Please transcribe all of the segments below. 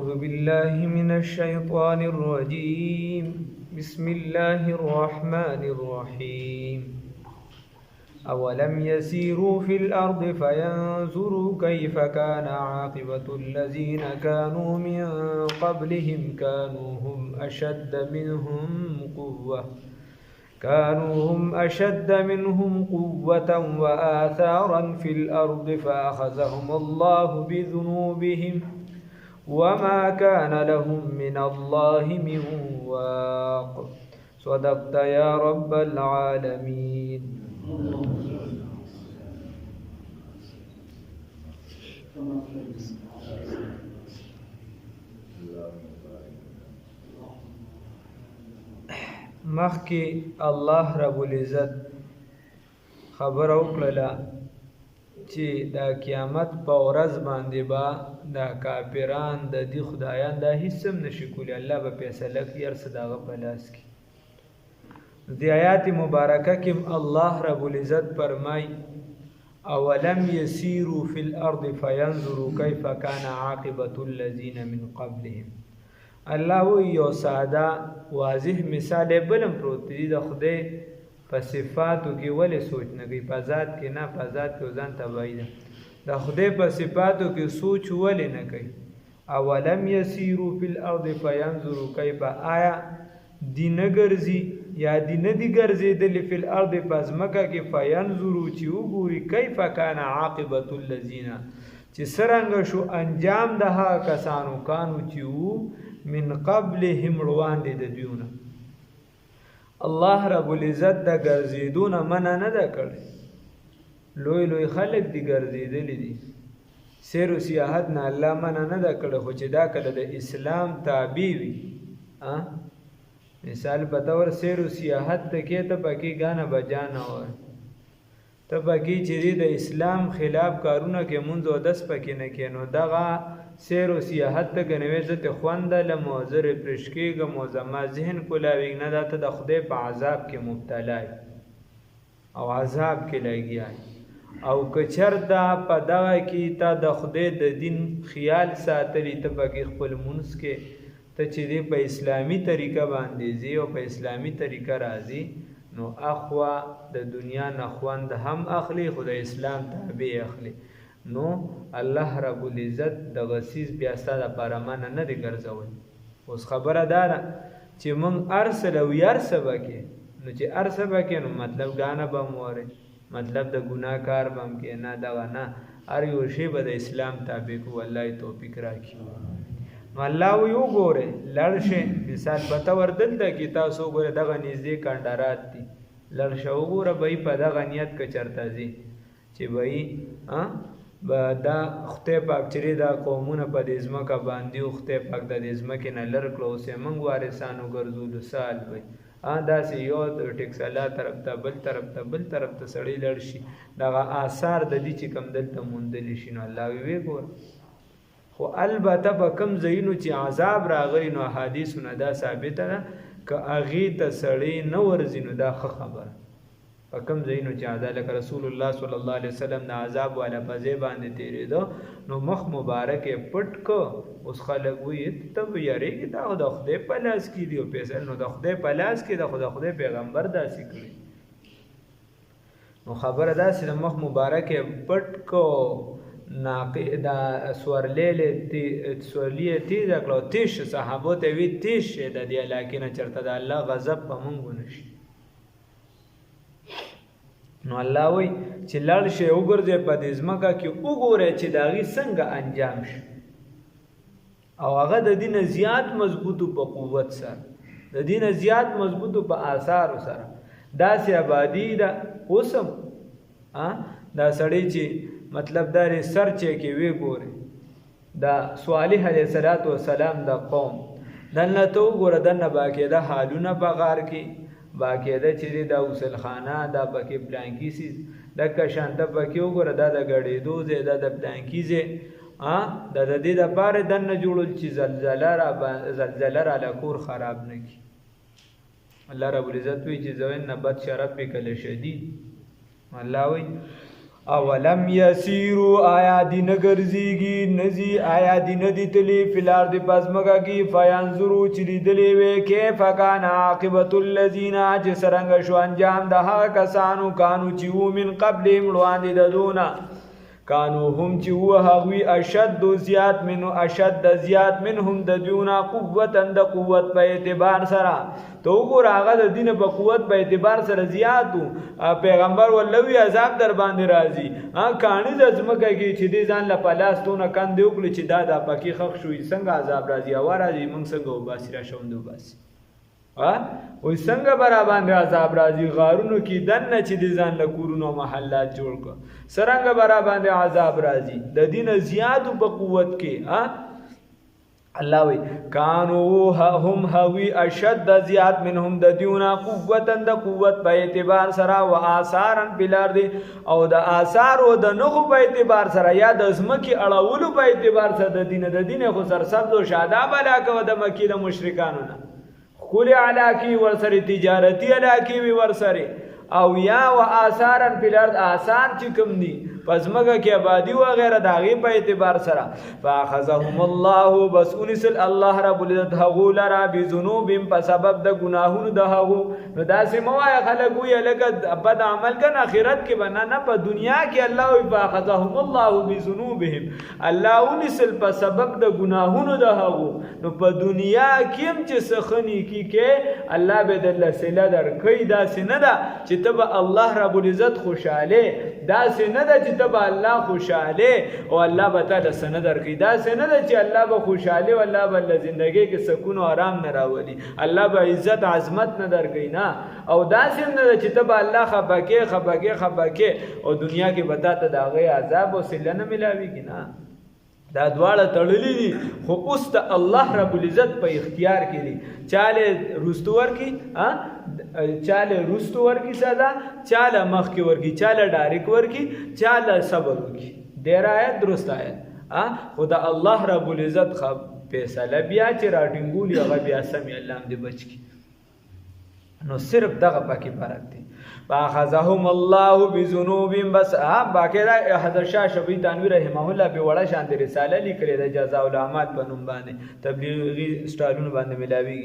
أعوذ بالله من الشيطان الرجيم بسم الله الرحمن الرحيم أولم يسيروا في الأرض فينظروا كيف كان عاقبة الذين كانوا من قبلهم كانوا هم أشد منهم قوة وآثارا في الأرض فأخذهم الله بذنوبهم وما كان لهم من الله من واق. صدقت يا رب العالمين. مخکې الله رب العزت خبر وکړه چې دا قیامت په ورځ باندې با دا کافران د دې خدایان دا هیڅ هم نشي کولی، الله به فیصله کوي هر څه د هغه په لاس کې. د آیات مبارکه کې الله رب العزت فرمایي اولم یسیروا فی الارض فینظروا کیف کان عاقبة الذین من قبلهم. الله یو ساده واضح مثال بلم پروت دی د خدای په صفاتو کې ولې سوچ نه کوي، په ذات کې نه، په ذات کې ځان تبعی ده. د خدای په صفاتو کې سوچ ولې نه کوي. اولم یسیروا فی الارض فینظروا کیف، آیا دی نه ګرځي یا دی نه دی ګرځېدلې فی الارض په ځمکه کې فینظروا چې وګوري کیف کان عاقبة الذین چې څرنګه شو انجام د هغه کسانو کانو چې وو من قبلهم وړاندې د دویونه. الله رب العزت د ګرځېدونه منع نه ده کړې، لوی لوی خلک دي ګرځېدلی دي، سیر و سیاحت نه الله منع نه ده کړې، خو چې دا کله د اسلام تابع وي. مثال په طور سیر و سیاحت ته کې ته پکې ګانه بجانه وای، ته پکې چې د اسلام خلاف کارونه کې مونځ او دس پکې نه کې، نو دغه سیر و سیاحت ته ګنوې زه ته خوانده لمو زر پرش کېږم او زما ذهن کولاوي نه دا ته د خدای په عذاب کې مبتلا او عذاب کې لګیا او کچردا په دغه کې تا د خدای د دین خیال ساتلی ته پکې خپل مونږ کې ته چې دی په اسلامی طریقه باندې زی او په اسلامی طریقه راځي، نو اخوا د دنیا نه خوند هم اخلي، خو د اسلام تابع اخلي. نو الله رب العزت د غسیز بیا ستاسو لپاره منع نه دی ګرځول. اوس خبره دا ده چې مونږ ارسل او یارسه وکې، نو چې ارسه وکې نو مطلب غانه به موره، مطلب د ګناه کار بم کې نه دغه نه، هر یو شی به د اسلام تابع کو. الله توفیق راکړي. نو الله یو ګوره لړشه مثال پته وردل د کی تاسو ګوره دغه نږدې کندارات دي، لړشه وګوره به په دغه نیت کې چرته زی چې وای دا خدای پاک چې دا قومونه په دې ځمکه باندې او خدای پاک د دې ځمکې نه لر کړو سه موږ وارثانو ګرځولو سال وي داسې یو ټیکسلا طرف ته بل طرف ته بل طرف ته سړی لړ شي، دغه آثار د دې چې کم دلته موندلی شي. نو الله وی ګور خو البته په کم ځایونو چې عذاب راغلی نو احادیثونه دا ثابته ده که هغې ته سړی نه ورځي نو دا ښه خبره. په کم ځایونو چې عذاب لکه رسول الله صلی الله علیه وسلم د عذاب والا په ځای باندې تېرېده نو مخ مبارک یې پټ که. اوس خلک وایي ته به یارېږي دا خو د خدای په لاس کې دي او فیصله نو د خدای په لاس کې ده، خو د خدای پیغمبر داسې کړي. نو خبره داسې د مخ مبارک یې پټ که دا سورلی تیز کړه تیش صحابو ته وی تیش د دې علاقې نه چرته د الله غضب په مونږ نشي. نو الله وی چې لړ شي وګرځي په دې ځمکه کې وګوره چې داغي څنګه انجام شي، او هغه د دین زیات مضبوطو په قوت سره، د دین زیات مضبوطو په آثار سره داسې آبادی دا اوسم دا سړی چې مطلب دا ریسرچ کې وی ګوره دا صالح علیه السلام د قوم دنه تو ګوره دنه باقاعده حالونه په غار کې باقاعده چې دا وصل خانه دا پکې پلانکی سي د کشانته پکې وګوره دا د غړېدو زه دا د پلانکی زه دا د دې د پاره دنه جوړول چې زلزلہ را لکور خراب نه کی. الله رب العزت وی چې زوین نبات شرف په کله شدید الله وی اولم یسیرو آیا دی نگرزیگی نزی آیا دی ندی تلی فلار دی پزمگا کی فینظرو چلی دلی وی کیف کان عاقبت اللذین چی سرنگ شو انجام دہا کسانو کانو چیو من قبل مڑوان دی ددونا کانو هم چې هو هغوی اشد زیات منو اشد زیات منهم د دیونا قوتا د قوت په اعتبار سره تو وګور هغه د دین په قوت په اعتبار سره زیاتو پیغمبر ولوی عذاب در باندې راځي کانی د ځمکه کې چې دې ځان له پلاستونه کاندې وکړي چې دا د پکی خخ شوې څنګه عذاب راځي او راځي موږ څنګه وباسي را شوندو باسي وای څنګه برا باندې عذاب راځي غارونو کې دنه چې دي ځان له کورونو محلات جوړ کړ سرنګ برا باندې عذاب راځي د دین زیات په قوت کې الله وی کانو هم هوی اشد زیات منهم د دیونا قوتن د قوت په اعتبار سره او آثارن بلار دی او د آثار او د نخو په اعتبار سره یا د ازمکی اړولو په اعتبار سره د دین خو سر سبز او شاداب علاقه د مکی د مشرکانو نه خول علاقی ورسره تجارتی علاقی وی ورسره او یا و آثارن فی الارض آثار چې کوم دي پس مګه کې آبادی و غیره داغي په اعتبار سره فاخذهم الله بس انسل الله رب العزت هغه لرا بذنوبهم په سبب د ګناهونو د هغه نو داسې موای خلک وی لکه بد عمل کن اخرت کې بنا نه په دنیا کې الله فاخذهم الله بذنوبهم الله انسل په سبب د ګناهونو د هغه نو په دنیا کې هم چې سخنی کې الله به د سله درکې داسې نه ده چې تب الله رب العزت خوشاله داسې نه ده چې تب الله خوشاله او الله به تعالی سند درکې داسې نه ده چې الله به خوشاله او الله به زندګۍ کې سکون او آرام نه راولي الله به عزت عظمت نه درکې نه او داسې نه ده چې تب الله خپکه او دنیا کې به تعالی دغه عذاب او سله نه ملاويږي نه دا دواړه تړلې دي خو اوس ته الله رب العزت په اختیار کې دي چاله رستور کی چاله رستور کی سزا چاله مخ کی ورکی چاله ډایرک ورکی چاله صبر ورکی ډیر آیت درست آیت خدا الله رب العزت خب فیصله بیا چې راټینګول هغه بیا سمي الله دې بچ کی نو صرف دغه پکې فرق دی فاخذهم الله بذنوبهم بس باقی دا حضرت شاه شفیع تنویر رحمه الله به وړه شان رساله لیکلې د جزاء الاعمال په نوم باندې تبلیغی سټایلونو باندې ملاوي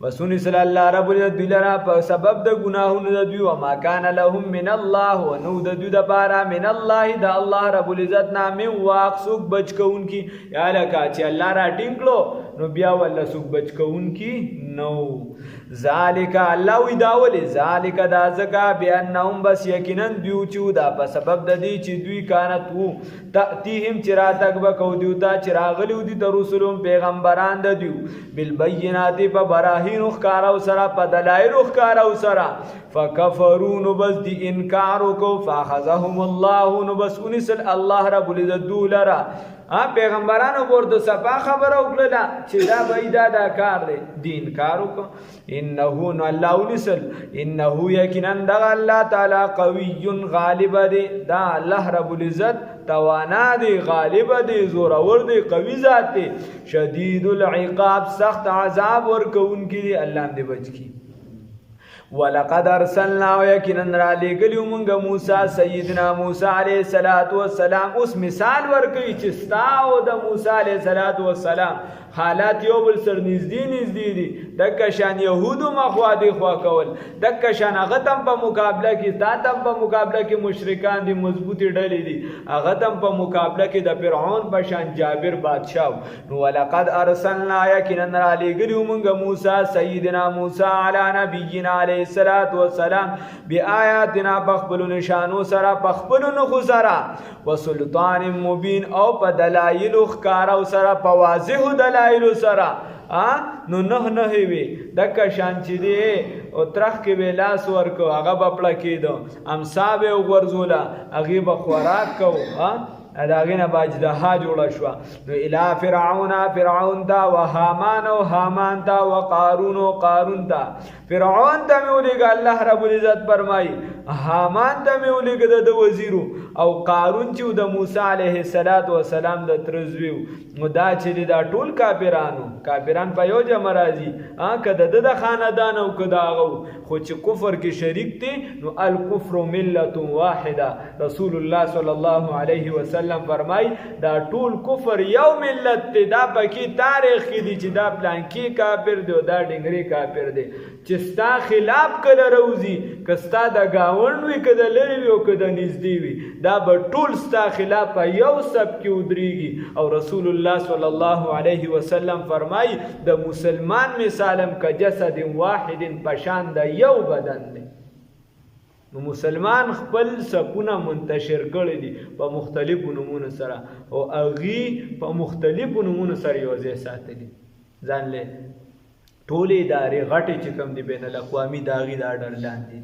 وسونی صلی الله رب العزت دلرا په سبب د ګناهونو د دوی او ما کان لهم من الله ونو د دوی د بارا من الله د الله رب العزت نامه واقسوک بچ کون کی یا لکه چې الله را ټینګلو نو بیا ول سوک بچ کون کی نو ذالک الله وی داول ذالک دا زکا بیانهم بس یقینا دیو چو دا په سبب د دې چې دوی کانت وو تاتیهم چراتک بکو دیوتا چراغلیو دي د رسولون پیغمبران د دیو بالبینات په براهین خکارو سره په دلایل خکارو سره فکفرون بس دی انکار کو فاخذهم الله نو بس انسل الله رب العزت دولرا پیغمبرانو ورته صفا خبره وکړه چې دا بيدا دا کار دی دین کارو کو انه نو الله ونسل انه یقینا دا الله تعالی قوی غالب دی دا الله رب العزت توانا دی غالب دی زور اور دی قوی ذات دی شدید العقاب سخت عذاب ورکون کی الله دې بچ کی ولقد ارسلنا ويكنا لګلیو مونږه موسی سیدنا موسی علیہ الصلات والسلام اوس مثال ورکړي چې ستاو د موسی علیہ الصلات والسلام حالات یو بل سر نږدې دي د کشان يهودو مخوا دي خوا کول د کشان هغه تم په مقابله کې تاتم په مقابله کې مشرکان دي مضبوطی ډلې دي هغه تم په مقابله کې د فرعون په شان جابر بادشاہ نو ولقد ارسلنا يكنا لګلیو مونږه موسی سیدنا موسی علی نبینا علیہ الصلات والسلام بیااتنا بخبل نشانو سرا بخبل نخو سرا وسلطان مبین او په دلایل خکارو سرا په واضح دلایل سرا نو نه وی د کشان چې دی او ترخ کې ویلاس ورکو هغه بپړه کېدو امصاب او ورزولا هغه به خوراک کو د هغې نه به اجدها جوړه شوه. نو الی فرعون ته و هامان او هامان ته و قارون او قارون ته. فرعون ته مې ولېږه الله رب العزت فرمایي، هامان ته مې ولېږه د وزیرو، او قارون چې د موسی علیه السلام د تره زوی و. نو دا چې دی دا ټول کافران په یو جمع راځي، که د ده د خاندان او که د هغه، خو چې کفر کې شریک دی نو الکفر ملت واحده. رسول الله صلی الله علیه وسلم فرمای دا ټول کفر یو ملت دی. دا پکې تاریخ کې دی چې دا پلانکی کافر دی او دا ډنګري کافر دی. چې ستا خلاف کله روزي، که ستا د ګاونډ وي، که د لرې وي او که د نږدې وي، دا به ټول ستا خلاف په یو سب کې ودرېږي. او رسول الله صلی الله علیه وسلم فرمای د مسلمان مثالم که جسد واحد پشان د یو بدن دی. نو مسلمان خپل سپونه منتشر کړي دي په مختلفو نومونو سره، او هغې په مختلفو نومونو سره یو ځای ساتلي. ځان له ټولې ادارې غټې چې کوم دي بین الاقوامي د هغې د اډر لاندې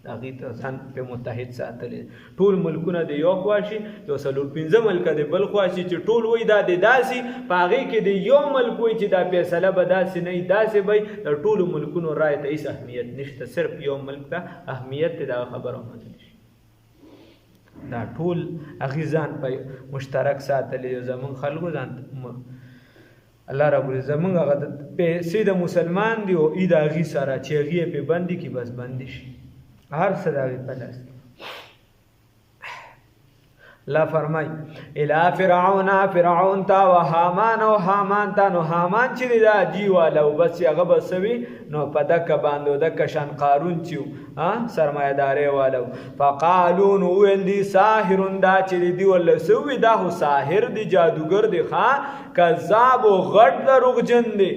هغې ته ځان پې متحد ساتلی. ټول ملکونه د یو خوا شي، یو 4-5 ملکه د بل خوا شي، چې ټول وایي دا د داسې، په هغې کې د یو ملک وایي چې دا فیصله به داسې نه وي، داسې به وي. د ټولو ملکونو رایې ته هېڅ اهمیت نشته، صرف یو ملک ته اهمیت دی. دغه خبره ومنل شي. دا ټول هغې ځان په مشترک ساتلی. زمونږ خلکو ځان الله رب العزت زمونږ هغه پیسې د مسلمان دي او ای د هغې سره چې هغې یې پې بندي کړي، بس بندي شي. هر څه د هغې په لاس کې. الله فرمای الی فرعون ته و هامان او هامان ته. نو هامان چې دی دا جی والا او بس هغه به څه وي، نو په دکه باندې و دکه شان قارون چې و سرمایهدارۍ والا و. فقالو نو وویل دي ساحرون، دا چې دی دی ورله څه ووي، دا خو ساحر دی، جادوګر دی، کذاب و غټ دروغجن دی.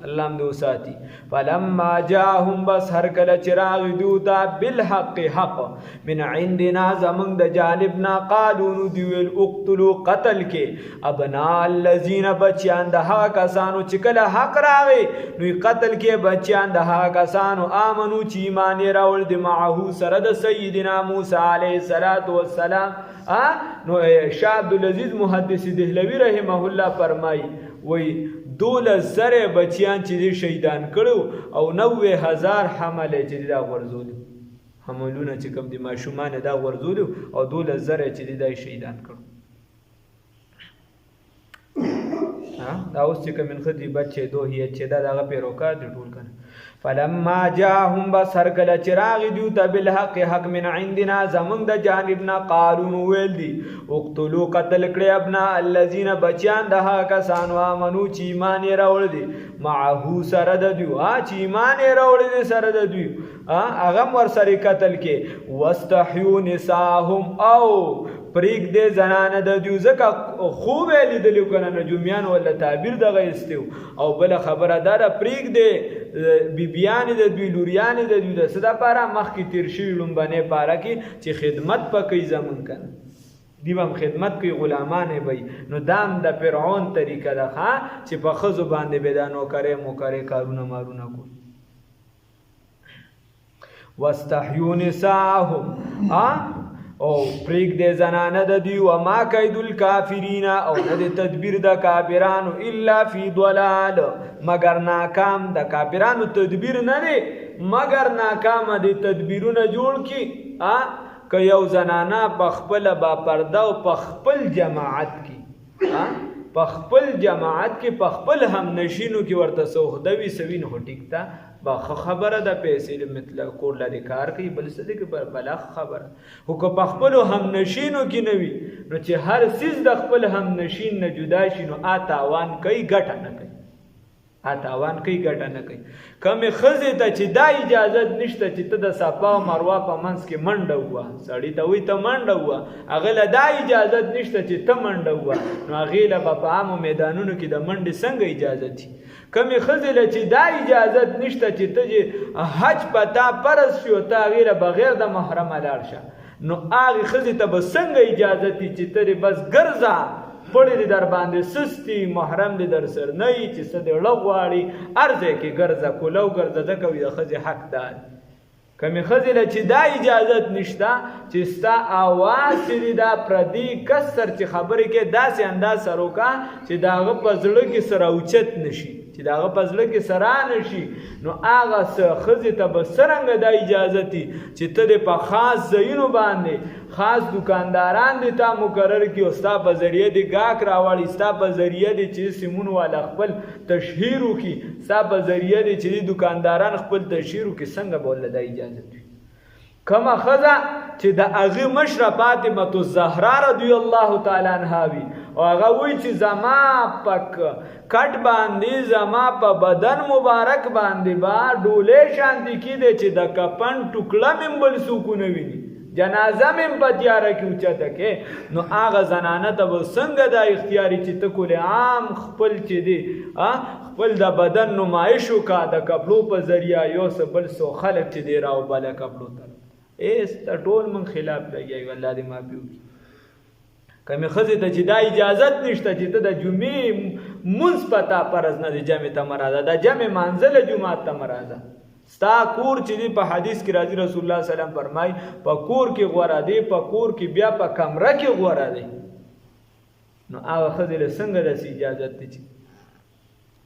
الله هم دې وساتي. فلما جاءهم، بس هر کله چې راغی دوی ته بالحق حق من عندنا زمونږ د جانب نه، قالو نو دوی ویل اقتلوا قتل کې ابناء الذین بچیان د هغه کسانو چې کله حق راغی نو قتل کې بچیان د هغه کسانو آمنو چې ایمان یې راوړ د معه سره د سیدنا موسی علیه السلام. نو شاه عبدالعزیز محدث دهلوی رحمه الله فرمایي وی 12,000 بچیان چې دی شهیدان کړو او 90,000 حمله چې دی دا غورځولي، حملونه چې کوم دي ماشومان دا غورځولي او 12,000 چې دی دا شهیدان کړو. دا اوس چې کوم خدي بچي دوه چې دا دغه پیروکار دي ټول کنه. فلما جاءهم، بس هر کله چې راغی دوی ته بالحق حق من عندنا زمونږ د جانب نه، قالو ویل دي اقتلوا قتل کړئ ابناء الذین بچیان د هغه کسانو آمنو چې ایمان یې راوړی دی معه سره د دوی، چې ایمان یې راوړی دی سره د دوی، هغه هم ورسره قتل کې. واستحیوا نساءهم، او پرېږدې زنانه د دوی، ځکه خوب یې لیدلي که نه نجومیان ولا تعبیر دغه ایستي. او بله خبره دا ده پرېږدې بیبیانې د دوی، لوریانې د دوی د څه دپاره مخکې تېر شوي لومبنۍ پاره کې چې خدمت به کوي زمونږ که نه، دوی به هم خدمت کوي، غلامانې به وي. نو دا هم د فرعون طریقه ده چې په ښځو باندې به دا نوکرۍ موکرۍ کارونه مارونه کوي. واستحیوا نساءهم، او پرېږدې زنانه د دوی، وما کید الکافرین، او نه د تدبیر د کافرانو الا فی ضلال، مگر ناکام. د کافرانو تدبیر نه دی مگر ناکامه دی، تدبیرونه جوړ کړي که یو زنانه په خپله با پرده او په خپل جماعت کې په خپل جماعت کې په خپل همنشینو کې ورته سوخده وي سوي، نو ټیک ته با خبره ده، پیسې مثل کور لري کار کوي، بل څه دی که بلا خبره. خو که په خپلو همنشینو کې نه وي نو چې هر څیز د خپل همنشین نه جدا شي نو تاوان کوي، ګټه نه کوي، تاوان کوي، ګټه نه کوي. کمې ښځې ته چې دا اجازت نشته چې ته د صفا او مروه په منځ کې منډه ووه، سړي ته وایي ته منډه ووه، هغې له دا اجازت نشته چې ته منډه ووه، نو هغې له به په عامو میدانونو کې د منډې څنګه اجازت شي؟ کمې ښځې له چې دا اجازت نشته چې ته چې حج په تا فرض شي او ته هغې له بغیر د محرمه لاړ شه، نو هغې ښځې ته به څنګه اجازت وي چې ته دې بس ګرځه، پړې دې در باندې سستی، محرم دې در سر نه وي چې څه دې ړه غواړي هر ځای کې ګرځه، کولو ګرځه، ځکه وي د ښځې حق ده. کمی ښځې له چې دا اجازت نشته چې ستا اواز چې دی دا پردي کس سر چې خبرې کې داسې انداز سره وکړه چې د هغه په زړه کې سره اوچت نشي چې د هغه په زړه کې سره نشي نو هغه ښځې ته به څرنګه دا اجازتي چې ته د په خاص ځایونو باندې خاص دکانداران دې تا مقرر کړي او ستا په ذریعه دې ګاهک راوړي ستا په ذریعه دې چې سیمون والا خپل تشهیر وکړي ستا په ذریعه دې چې دکانداران خپل تشهیر وکړي څنګه به ولله دا اجازت وي کمه ښځه چې د هغې مشره فاطمه الزهرا رضی الله تعالی عنها وي او هغه وایي چې زما په کټ باندې زما په بدن مبارک باندې به ډولې شانتې کېدی چې د کفن ټوکړه مې بل څوک ونه ویني جنازه مې په تیاره کې اوچته کې نو هغه زنانه ته به څنګه دا اختیاري چې ته کل عام خپل چې دی خپل د بدن نمایش وکړه د کپړو په ذریعه یو څه بل څو خلک چې دی راوبله کپړو ته ایس ته ټول من خلاف لګیږي الله دې معافي وکړي کمې ښځې ته چې دا اجازت نشته چې ته د جمعې مونځ په تا فرض نه دی جمعې ته مه راځه دا جمعې مانځله جومات ته مه راځه ستا کور چې دی په حدیث کې راځي رسول الله صلی الله علیه وسلم فرمایي په کور کې غوره دی په کور کې بیا په کمره کې غوره دی نو هغه ښځې له څنګه داسې اجازت دی چې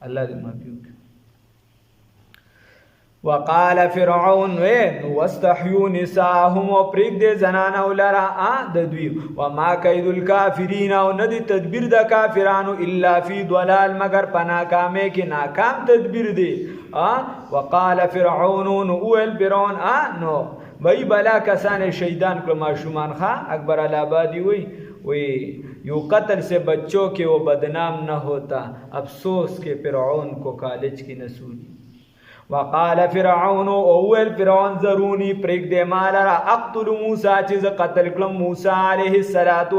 الله دې معافي وکړي وقال فرعون واستحيوا نساءهم وپریک دے زنانو لرا د دوی وما كيد الكافرين او ندی تدبیر د کافرانو الا فی ضلال مگر پناکامه کې ناکام تدبیر دی وقال فرعون اول فرعون نو وای بلا کسان شیطان کو ماشومان اکبر الابادی وی یو قتل سے بچوں کے وہ بدنام نہ ہوتا افسوس کے فرعون کو کالج کی نسولی وقال فرعون اول فرعون ضرونی پریک دے مالرا اقتل موسیٰ چیز قتل کلم موسیٰ علیہ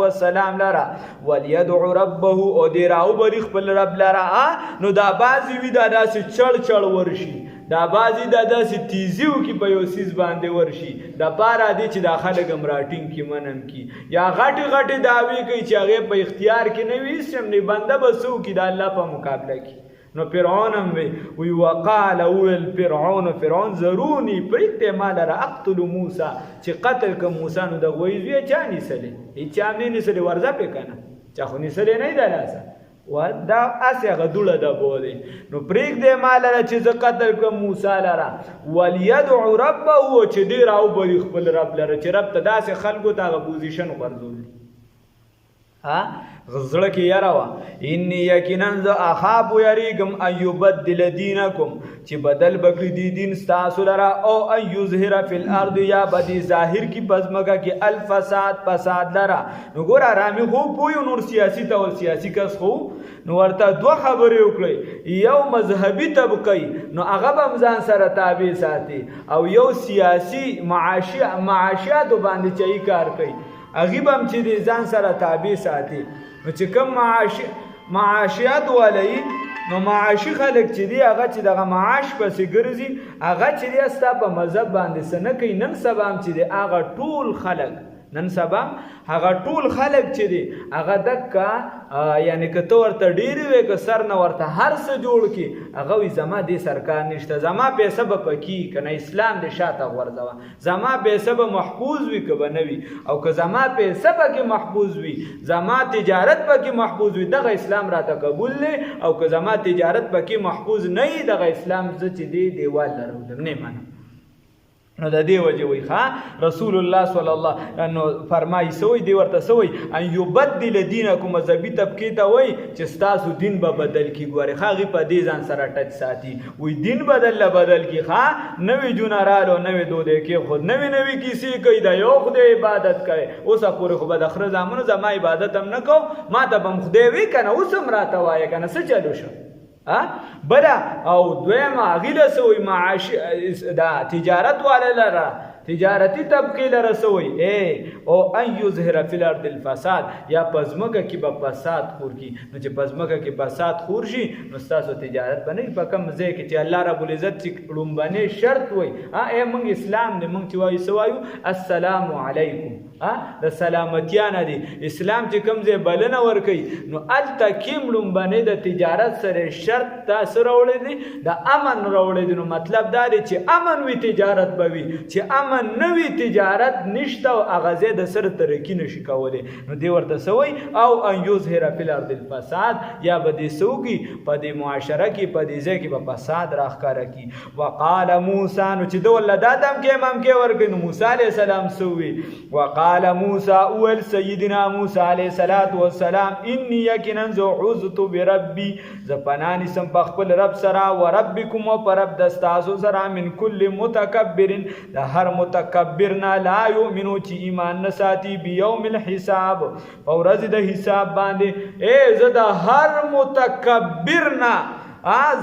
السلام لرا ولیدعو ربہو او دیراو بریخ پل رب لرا نو دا بازی وی دا سی چڑ ورشی دا بازی دا سی تیزیو کی پیوسیز باندے ورشی دا پارا دی چی دا خلق امراٹین کی منم کی یا غٹی دعوی کئی چی اغیب پا اختیار کی نویس چمنی بندہ بسو کی دا اللہ پا مقابلہ کی نو فرعون وی وقال اول فرعون ضرونی پریکتے مالا را اقتل موسیٰ چی قتل کم موسیٰ نو دا غویزوی چا نیسلی ایچ آمنی نیسلی ورزا پی کنا چا خو نیسلی نی دا لاسا و دا اسی غدول دا بودی نو پریکتے مالا را چیز قتل کم موسیٰ لرا ولیدعو ربهو چی دیر آو بریخ پل رب لرا چی رب تا دا سی خلقو تا غبوزیشن غرزول دی غزړه کې یراوه انی یقینا ز اخاف یریګم ایبدل دینکم چې بدل بکړي دی دین تاسو لرا او ایظهر فی الارض یا بدی ظاهر کی پزماګه کې فساد لرا نو ګور آرامي خو پوی نور سیاسی ته ول سیاسی کس خو نو ورته دوه خبرې وکړي یو مذهبي طبقه نو هغه به ځان سره تابع ساتي او یو سیاسی معاشیات باندې چي کار کوي اغیب هم چې د ځان سره تابع ساتي نو چې کوم معاشیات ولای نو معاشي خلک چې دی هغه چې دغه معاش پسې ګرځي هغه چې دی ستا په مذهب باندې سنه کوي نن سبا هم چې دی هغه ټول خلک نن سبا هغه ټول خلک چې دی هغه دکا یعنی که تو ورته ډیری وې که سر نه ورته هر څه جوړ کی هغه وي زما دې سرکار نشته زما پیسې به پکی کنه اسلام دې شاته غورځوه زما پیسې به محفوظ وي که به نه وي او که زما پیسې به محفوظ وي زما تجارت به محفوظ وي دغه اسلام راته قبول نه او که زما تجارت به محفوظ نه وي دغه اسلام زه چې دی دیوال لرم نه منم نو د دې وجه وی رسول الله صلی الله نو فرمایي سوی دی ورته سوی ان یبدل دینکم مذهبي طبقه ته وای چې تاسو دین به بدل کی ګوره خاغي په دې ځان سره ټچ ساتي وی دین بدل کی نوې جونارالو نوې دوده کې خود نوې کیسې کوي دا یو خدای عبادت کوي اوس پورې خو به د اخر زمانو زما عبادت هم نه کو ما ته بم خدای وی کنه اوس هم راته وای کنه څه چلو شو بلا او دویمه غیله سوی معاش دا تجارت والا لرا تجارتی طبقه لرا سوی او ان یظهر فی الارض الفساد یا پزمکه کی به فساد خور کی نو چې پزمکه کی فساد خور شي نو تاسو تجارت باندې په کم ځای کې چې الله رب العزت چې لومبنه شرط وای موږ اسلام دې موږ چې وایو السلام علیکم د سلامتیا نه دی. اسلام چې کوم ځای بلنه ورکوي نو هلته کیم لومبنۍ د تجارت سره شرط دا څه راوړی دی؟ د امن راوړی دی. نو مطلب دا دی چې امن وي تجارت به وي، چې امن نه وي تجارت نشته او هغه ځای د سره ترقي نشي کولی. نو دې ورته څه وایي؟ او ان یظهر فی الارض الفساد، یا به دې څه وکړي په دې معاشره کې په دې ځای کې به فساد راښکاره کړي. وقال موسی، نو چې ده ورله دا دمکې ممکې ورکړي نو موسی علیه السلام څه وویل؟ وقال موسی، وویل سیدنا موسی علیه السلام انی یقینا زه عذت بربي، زه پناه نیسم په خپل رب سره، و ربکم او په رب د ستاسو سره، من کل متکبر، د هر متکبر نه، لا یؤمنو چې ایمان نه ساتي، بیوم الحساب، په ورځ د حساب باندې. زه د هر متکبر نه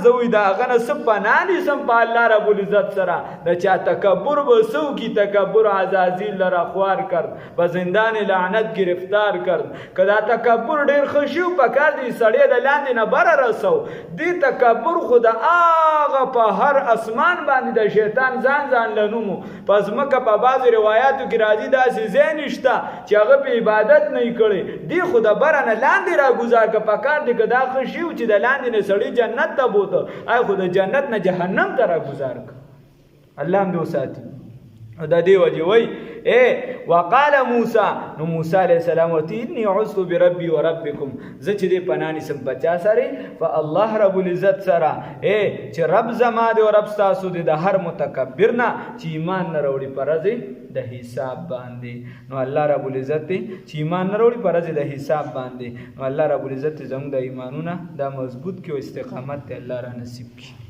زوی دا هغه نه څه پناه نیسم په الله رب العزت سره. د چا تکبر به څه وکړي؟ تکبر عزازیل لره خوار کرد، په زندان لعنت گرفتار کرد. که دا تکبر ډېر ښه شي په کار دی سړی د لاندې نه بره رسو. دې تکبر خو د هغه په هر اسمان باندې د شیطان ځان لنومو. په ځمکه په بعضو روایاتو کې راځي داسې ځای نشته چې هغه په عبادت نه یې کړی، دې خو د بره نه لاندې راګزار که په کار دی که دا ښه شي چې د لاندې نه سړی جنت ته بوته، ای خو د جنت نه جهنم ته راګزار که. الله هم دې وساتي. د دې وجې وایي وقال موسی، نو موسی علیه السلام ورته انی عذت بربي و ربکم، زه چې دې پناه نیسم په چا سره؟ په الله رب العزت سره، چې رب زما دی او رب ستاسو دی، د هر متکبر نه چې ایمان نه راوړي په ورځ د حساب باندې. نو الله رب العزت چې ایمان نه راوړي په ورځ د حساب باندې، نو الله رب العزت زموږ د ایمانونه دا مضبوط کړي او استقامت ته الله را نصیب کړي.